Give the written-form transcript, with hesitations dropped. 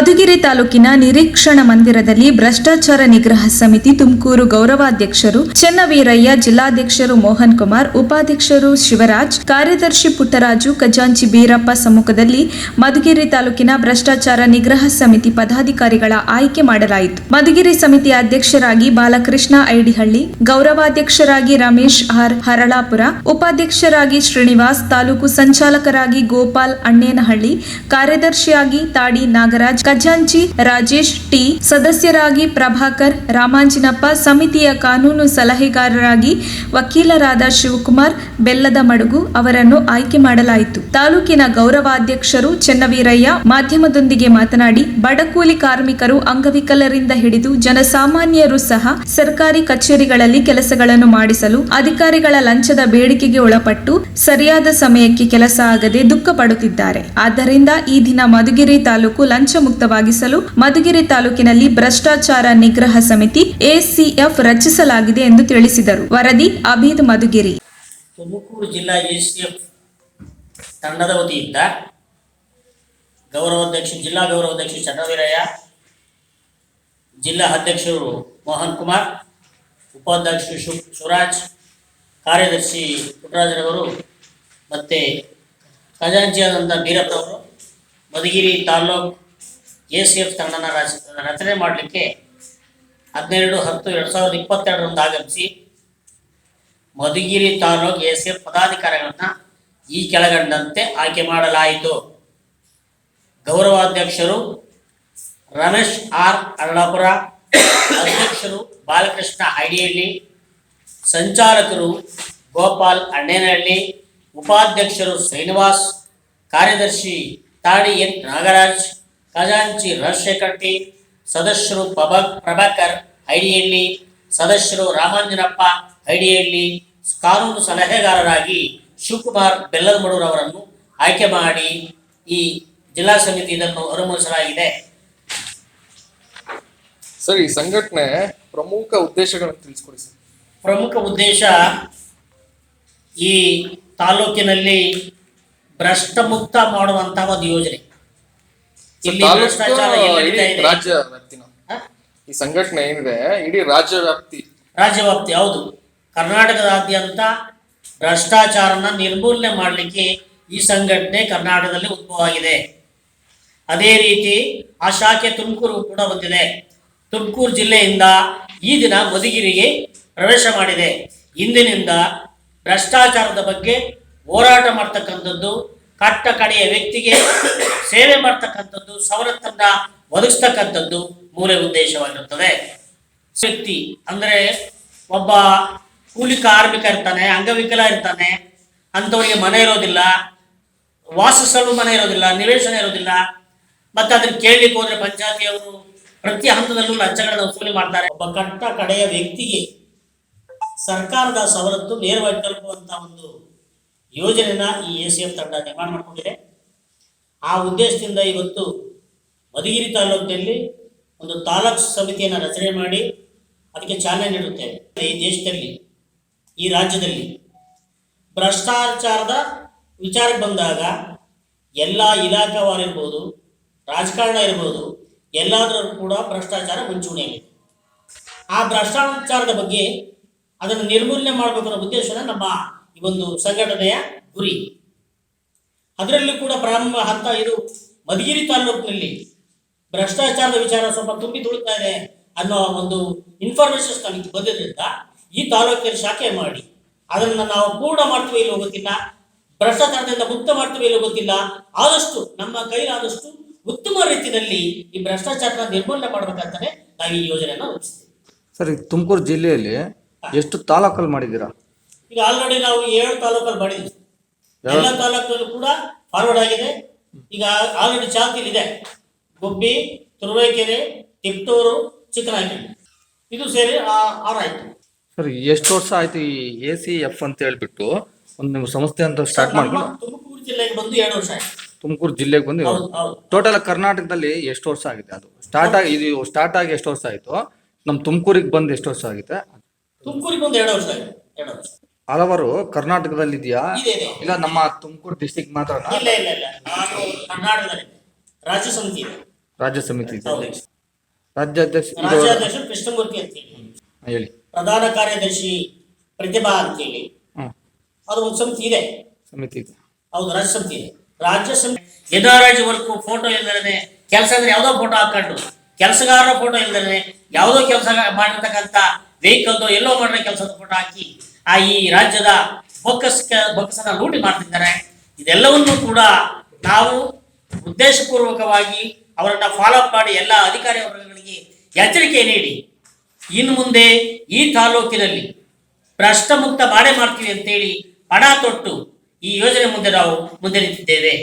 ಮಧುಗಿರಿ ತಾಲೂಕಿನ ನಿರೀಕ್ಷಣಾ ಮಂದಿರದಲ್ಲಿ ಭ್ರಷ್ಟಾಚಾರ ನಿಗ್ರಹ ಸಮಿತಿ ತುಮಕೂರು ಗೌರವಾಧ್ಯಕ್ಷರು ಚೆನ್ನವೀರಯ್ಯ, ಜಿಲ್ಲಾಧ್ಯಕ್ಷರು ಮೋಹನ್ ಕುಮಾರ್, ಉಪಾಧ್ಯಕ್ಷರು ಶಿವರಾಜ್, ಕಾರ್ಯದರ್ಶಿ ಪುಟ್ಟರಾಜು, ಖಜಾಂಚಿ ಬೀರಪ್ಪ ಸಮ್ಮುಖದಲ್ಲಿ ಮಧುಗಿರಿ ತಾಲೂಕಿನ ಭ್ರಷ್ಟಾಚಾರ ನಿಗ್ರಹ ಸಮಿತಿ ಪದಾಧಿಕಾರಿಗಳ ಆಯ್ಕೆ ಮಾಡಲಾಯಿತು. ಮಧುಗಿರಿ ಸಮಿತಿಯ ಅಧ್ಯಕ್ಷರಾಗಿ ಬಾಲಕೃಷ್ಣ ಐಡಿಹಳ್ಳಿ, ಗೌರವಾಧ್ಯಕ್ಷರಾಗಿ ರಮೇಶ್ ಆರ್ ಹರಳಾಪುರ, ಉಪಾಧ್ಯಕ್ಷರಾಗಿ ಶ್ರೀನಿವಾಸ್, ತಾಲೂಕು ಸಂಚಾಲಕರಾಗಿ ಗೋಪಾಲ್ ಅಣ್ಣೇನಹಳ್ಳಿ, ಕಾರ್ಯದರ್ಶಿಯಾಗಿ ತಾಡಿ ನಾಗರಾಜ್, ಖಜಾಂಚಿ ರಾಜೇಶ್ ಟಿ, ಸದಸ್ಯರಾಗಿ ಪ್ರಭಾಕರ್, ರಾಮಾಂಜಿನಪ್ಪ, ಸಮಿತಿಯ ಕಾನೂನು ಸಲಹೆಗಾರರಾಗಿ ವಕೀಲರಾದ ಶಿವಕುಮಾರ್ ಬೆಲ್ಲದ ಮಡುಗು ಅವರನ್ನು ಆಯ್ಕೆ ಮಾಡಲಾಯಿತು. ತಾಲೂಕಿನ ಗೌರವಾಧ್ಯಕ್ಷರು ಚೆನ್ನವೀರಯ್ಯ ಮಾಧ್ಯಮದೊಂದಿಗೆ ಮಾತನಾಡಿ, ಬಡಕೂಲಿ ಕಾರ್ಮಿಕರು, ಅಂಗವಿಕಲರಿಂದ ಹಿಡಿದು ಜನಸಾಮಾನ್ಯರು ಸಹ ಸರ್ಕಾರಿ ಕಚೇರಿಗಳಲ್ಲಿ ಕೆಲಸಗಳನ್ನು ಮಾಡಿಸಲು ಅಧಿಕಾರಿಗಳ ಲಂಚದ ಬೇಡಿಕೆಗೆ ಒಳಪಟ್ಟು ಸರಿಯಾದ ಸಮಯಕ್ಕೆ ಕೆಲಸ ಆಗದೆ ದುಃಖ ಪಡುತ್ತಿದ್ದಾರೆ. ಆದ್ದರಿಂದ ಈ ದಿನ ಮಧುಗಿರಿ ತಾಲೂಕು ಲಂಚ ಮುಕ್ತವಾಗಿಸಲು ಮಧುಗಿರಿ ತಾಲೂಕಿನಲ್ಲಿ ಭ್ರಷ್ಟಾಚಾರ ನಿಗ್ರಹ ಸಮಿತಿ ಎಸಿಎಫ್ ರಚಿಸಲಾಗಿದೆ ಎಂದು ತಿಳಿಸಿದರು. ವರದಿ ಅಬೀದ್ ಮಧುಗಿರಿ. ತುಮಕೂರು ಜಿಲ್ಲಾ ಎಸಿಎಫ್ ತಂಡದ ವತಿಯಿಂದ ಜಿಲ್ಲಾ ಗೌರವಾಧ್ಯಕ್ಷ ಚೆನ್ನವೀರಯ್ಯ, ಜಿಲ್ಲಾ ಅಧ್ಯಕ್ಷರು ಮೋಹನ್ ಕುಮಾರ್, ಉಪಾಧ್ಯಕ್ಷರು ಶಿವರಾಜ್, ಕಾರ್ಯದರ್ಶಿ ಪುಟ್ಟರಾಜರವರು ಮತ್ತು ಖಜಾಂಚಿಯಾದಂಥ ಬೀರಪ್ಪನವರು ಮಧುಗಿರಿ ತಾಲೂಕು ಎಸಿಎಫ್ ತಂಡನ ರಚನೆ ಮಾಡಲಿಕ್ಕೆ 12/10/2022 ಆಗಮಿಸಿ ಮಧುಗಿರಿ ತಾಲೂಕು ಎಸಿಎಫ್ ಪದಾಧಿಕಾರಿಗಳನ್ನು ಈ ಕೆಳಗಂಡಂತೆ ಆಯ್ಕೆ ಮಾಡಲಾಯಿತು. ಗೌರವಾಧ್ಯಕ್ಷರು ರಮೇಶ್ ಆರ್ ಹರಳಾಪುರ, ಅಧ್ಯಕ್ಷರು ಬಾಲಕೃಷ್ಣ ಐಡಿಹಳ್ಳಿ, ಸಂಚಾಲಕರು ಗೋಪಾಲ್ ಅಣ್ಣೇನಹಳ್ಳಿ, ಉಪಾಧ್ಯಕ್ಷರು ಶ್ರೀನಿವಾಸ್, ಕಾರ್ಯದರ್ಶಿ ತಾಡಿ ಎನ್ ನಾಗರಾಜ್, ಖಜಾಂಚಿ ರಾಜಶೇಖರ್ ಟಿ, ಸದಸ್ಯರು ಪ್ರಭಾಕರ್ ಐಡಿಹಳ್ಳಿ, ಸದಸ್ಯರು ರಾಮಾಂಜಿನಪ್ಪ ಐಡಿಹಳ್ಳಿ, ಕಾನೂನು ಸಲಹೆಗಾರರಾಗಿ ಶಿವಕುಮಾರ್ ಬೆಲ್ಲದ ಮಡುರವರನ್ನು ಆಯ್ಕೆ ಮಾಡಿ ಈ ಜಿಲ್ಲಾ ಸಮಿತಿ ಇದನ್ನು ಅನುಮೋದಿಸಲಾಗಿದೆ. ಸರ್, ಈ ಸಂಘಟನೆ ಪ್ರಮುಖ ಉದ್ದೇಶಗಳನ್ನು ತಿಳಿಸ್ಕೊಡಿ ಸರ್. ಪ್ರಮುಖ ಉದ್ದೇಶ ಈ ತಾಲೂಕಿನಲ್ಲಿ ಭ್ರಷ್ಟ ಮುಕ್ತ ಮಾಡುವಂತಹ ಒಂದು ಯೋಜನೆ. ಇಲ್ಲಿ ಭ್ರಷ್ಟಾಚಾರ ರಾಜ್ಯ ವ್ಯಾಪ್ತಿನ ಈ ಸಂಘಟನೆ ಏನಿದೆ ಇಡೀ ರಾಜ್ಯ ವ್ಯಾಪ್ತಿ ಹೌದು. ಕರ್ನಾಟಕದಾದ್ಯಂತ ಭ್ರಷ್ಟಾಚಾರನ ನಿರ್ಮೂಲನೆ ಮಾಡಲಿಕ್ಕೆ ಈ ಸಂಘಟನೆ ಕರ್ನಾಟಕದಲ್ಲಿ ಉದ್ಭವವಾಗಿದೆ. ಅದೇ ರೀತಿ ಆ ಶಾಖೆ ತುಮಕೂರು ಕೂಡ ಬಂದಿದೆ. ತುಮಕೂರು ಜಿಲ್ಲೆಯಿಂದ ಈ ದಿನ ಮಧುಗಿರಿಗೆ ಪ್ರವೇಶ ಮಾಡಿದೆ. ಇಂದಿನಿಂದ ಭ್ರಷ್ಟಾಚಾರದ ಬಗ್ಗೆ ಹೋರಾಟ ಮಾಡ್ತಕ್ಕಂಥದ್ದು, ಕಟ್ಟ ಕಡೆಯ ವ್ಯಕ್ತಿಗೆ ಸೇವೆ ಮಾಡ್ತಕ್ಕಂಥದ್ದು, ಸವಲತ್ತನ್ನ ಒದಗಿಸ್ತಕ್ಕಂಥದ್ದು ಮೂಲ ಉದ್ದೇಶವಾಗಿರುತ್ತದೆ. ವ್ಯಕ್ತಿ ಅಂದರೆ ಒಬ್ಬ ಕೂಲಿ ಕಾರ್ಮಿಕ ಇರ್ತಾನೆ, ಅಂಗವಿಕಲ ಇರ್ತಾನೆ, ಅಂಥವರಿಗೆ ಮನೆ ಇರೋದಿಲ್ಲ, ವಾಸಿಸಲು ಮನೆ ಇರೋದಿಲ್ಲ, ನಿವೇಶನ ಇರೋದಿಲ್ಲ. ಮತ್ತೆ ಅದನ್ನು ಕೇಳಲಿಕ್ಕೆ ಹೋದ್ರೆ ಪಂಚಾಯತಿಯವರು ಪ್ರತಿ ಹಂತದಲ್ಲೂ ಲಂಚಗಳನ್ನು ವಸೂಲಿ ಮಾಡ್ತಾರೆ. ಒಬ್ಬ ಕಟ್ಟ ಕಡೆಯ ವ್ಯಕ್ತಿಗೆ ಸರ್ಕಾರದ ಸವಲತ್ತು ನೇರವಾಗಿ ತಲುಪುವಂತ ಒಂದು ಯೋಜನೆನ ಈ ಎಸಿಎಫ್ ತಂಡ ನಿರ್ಮಾಣ ಮಾಡಿಕೊಂಡಿದೆ. ಆ ಉದ್ದೇಶದಿಂದ ಇವತ್ತು ಮಧುಗಿರಿ ತಾಲೂಕಿನಲ್ಲಿ ಒಂದು ತಾಲೂಕು ಸಮಿತಿಯನ್ನು ರಚನೆ ಮಾಡಿ ಅದಕ್ಕೆ ಚಾಲನೆ ನೀಡುತ್ತೇವೆ. ಈ ದೇಶದಲ್ಲಿ, ಈ ರಾಜ್ಯದಲ್ಲಿ ಭ್ರಷ್ಟಾಚಾರದ ವಿಚಾರಕ್ಕೆ ಬಂದಾಗ ಎಲ್ಲ ಇಲಾಖೆವಾರಿರ್ಬೋದು, ರಾಜಕಾರಣ ಇರ್ಬೋದು, ಎಲ್ಲಾದರೂ ಕೂಡ ಭ್ರಷ್ಟಾಚಾರ ಮುಂಚೂಣಿಯಲ್ಲಿದೆ. ಆ ಭ್ರಷ್ಟಾಚಾರದ ಬಗ್ಗೆ ಅದನ್ನು ನಿರ್ಮೂಲನೆ ಮಾಡಬೇಕು ಅನ್ನೋ ಉದ್ದೇಶನ ನಮ್ಮ ಈ ಒಂದು ಸಂಘಟನೆಯ ಗುರಿ. ಅದರಲ್ಲೂ ಕೂಡ ಪ್ರಾರಂಭ ಹಂತ ಇದು. ಮಧುಗಿರಿ ತಾಲೂಕಿನಲ್ಲಿ ಭ್ರಷ್ಟಾಚಾರದ ವಿಚಾರ ಸ್ವಲ್ಪ ತುಂಬಿ ತುಳುತ್ತಾ ಇದೆ ಅನ್ನೋ ಒಂದು ಇನ್ಫಾರ್ಮೇಶನ್ ನಮಗೆ ಬಂದಿದ್ದರಿಂದ ಈ ತಾಲೂಕಿನಲ್ಲಿ ಶಾಖೆ ಮಾಡಿ ಅದನ್ನು ನಾವು ಪೂರ್ಣ ಮಾಡ್ತೀವಿ ಇಲ್ಲೋ ಗೊತ್ತಿಲ್ಲ, ಭ್ರಷ್ಟಾಚಾರದಿಂದ ಮುಕ್ತ ಮಾಡ್ತೀವಿ ಇಲ್ಲೋ ಗೊತ್ತಿಲ್ಲ. ಆದಷ್ಟು ನಮ್ಮ ಕೈಲಾದಷ್ಟು ಉತ್ತಮ ರೀತಿಯಲ್ಲಿ ಈ ಭ್ರಷ್ಟಾಚಾರನ ನಿರ್ಮೂಲನೆ ಮಾಡಬೇಕಂತಾನೆ ನಾವು ಈ ಯೋಜನೆಯನ್ನು ರೂಪಿಸ್ತೀವಿ. ಸರ್, ತುಮಕೂರು ಜಿಲ್ಲೆಯಲ್ಲಿ ಎಷ್ಟು ತಾಲೂಕಲ್ಲಿ ಮಾಡಿದ್ದೀರಾ? ಈಗ ಆಲ್ರೆಡಿ ನಾವು 7 ತಾಲೂಕಲ್ಲಿ ಮಾಡಿದ್ವಿ. ಎಲ್ಲ ತಾಲೂಕಲ್ಲೂ ಕೂಡ ಫಾರ್ವರ್ಡ್ ಆಗಿದೆ. ಈಗ ಆಲ್ರೆಡಿ ಚಾಲ್ತಿಲಿದೆ. ಗುಬ್ಬಿ, ತುರುವೇಕೆರೆ, ತಿಪ್ಟೂರು, ಚಿಕ್ಕನಾಯಕನಹಳ್ಳಿ ಇದು ಸೇರಿ 6 ಆಯ್ತು. ಸರ್, ಎಷ್ಟು ವರ್ಷ ಆಯ್ತು ಈ ಎಸಿಎಫ್ ಅಂತ ಹೇಳ್ಬಿಟ್ಟು ಒಂದು ಸಂಸ್ಥೆ ಅಂತ ಸ್ಟಾರ್ಟ್ ಮಾಡ್ಕೊಂಡು? ತುಮಕೂರು ಜಿಲ್ಲೆಗೆ ಬಂದು 2 ವರ್ಷ ಆಯ್ತು. ತುಮಕೂರು ಜಿಲ್ಲೆಗೆ ಬಂದು ಟೋಟಲ್ ಕರ್ನಾಟಕದಲ್ಲಿ ಎಷ್ಟು ವರ್ಷ ಆಗಿದೆ? ಅದು ಸ್ಟಾರ್ಟ್ ಆಗಿ ಎಷ್ಟು ವರ್ಷ ಆಯ್ತು? ನಮ್ಮ ತುಮಕೂರಿಗೆ ಬಂದು ಎಷ್ಟು ವರ್ಷ ಆಗಿದೆ? ತುಮಕೂರಿಗೆ ಬಂದು 2 ವರ್ಷ ಆಗಿದೆ. 2 ವರ್ಷ ಹಲವಾರು ಕರ್ನಾಟಕದಲ್ಲಿ ಇದೆಯಾ? ಇಲ್ಲ ನಮ್ಮ ತುಮಕೂರು ಡಿಸ್ಟಿಕ್ ಮಾತ್ರ? ಇಲ್ಲ, ನಾನು ಕರ್ನಾಟಕದಲ್ಲಿ ರಾಜ್ಯ ಸಮಿತಿ ಇದೆ. ರಾಜ್ಯ ಸಮಿತಿ ಇದೆ. ಹೌದು. ರಾಜ್ಯಾಧ್ಯಕ್ಷ ಇದು ರಾಜ್ಯಾಧ್ಯಕ್ಷರು ಕೃಷ್ಣಮೂರ್ತಿ ಅಂತೇಳಿ, ಹೇಳಿ. ಪ್ರಧಾನ ಕಾರ್ಯದರ್ಶಿ ಪ್ರತಿಭಾ ಅಂತೇಳಿ, ಹ್ಮ್. ಅದು ಒಂದು ಸಮಿತಿ ಇದೆ. ಸಮಿತಿ ಇದೆ. ಹೌದು, ರಾಜ್ಯ ಸಮಿತಿ ಇದೆ. ರಾಜ್ಯ ಸಮಿತಿ ಎನ್ಆರ್ಐಜಿ ವರ್ಕ್ ಫೋಟೋ ಇಲ್ದೇ ಕೆಲಸ ಅಂದ್ರೆ ಯಾವುದೋ ಫೋಟೋ ಹಾಕೊಂಡು, ಕೆಲಸಗಾರರ ಫೋಟೋ ಇಲ್ದೇ ಯಾವುದೋ ಕೆಲಸ ಮಾಡಿರ್ತಕ್ಕಂಥ ವೆಹಿಕಲ್ದು ಎಲ್ಲೋ ಮಾಡಿರೋ ಕೆಲಸದ ಫೋಟೋ ಹಾಕಿ ಈ ರಾಜ್ಯದ ಬೊಕ್ಕಸನ್ನ ಲೂಟಿ ಮಾಡ್ತಿದ್ದಾರೆ. ಇದೆಲ್ಲವನ್ನೂ ಕೂಡ ನಾವು ಉದ್ದೇಶಪೂರ್ವಕವಾಗಿ ಅವರನ್ನ ಫಾಲೋ ಅಪ್ ಮಾಡಿ ಎಲ್ಲ ಅಧಿಕಾರಿ ವರ್ಗಗಳಿಗೆ ಎಚ್ಚರಿಕೆ ನೀಡಿ ಇನ್ನು ಮುಂದೆ ಈ ತಾಲೂಕಿನಲ್ಲಿ ಭ್ರಷ್ಟ ಮುಕ್ತ ಮಾಡೇ ಮಾಡ್ತೀವಿ ಅಂತೇಳಿ ಪಣ ತೊಟ್ಟು ಈ ಯೋಜನೆ ಮುಂದೆ ನಾವು ಮುಂದೆ ನಿಂತಿದ್ದೇವೆ.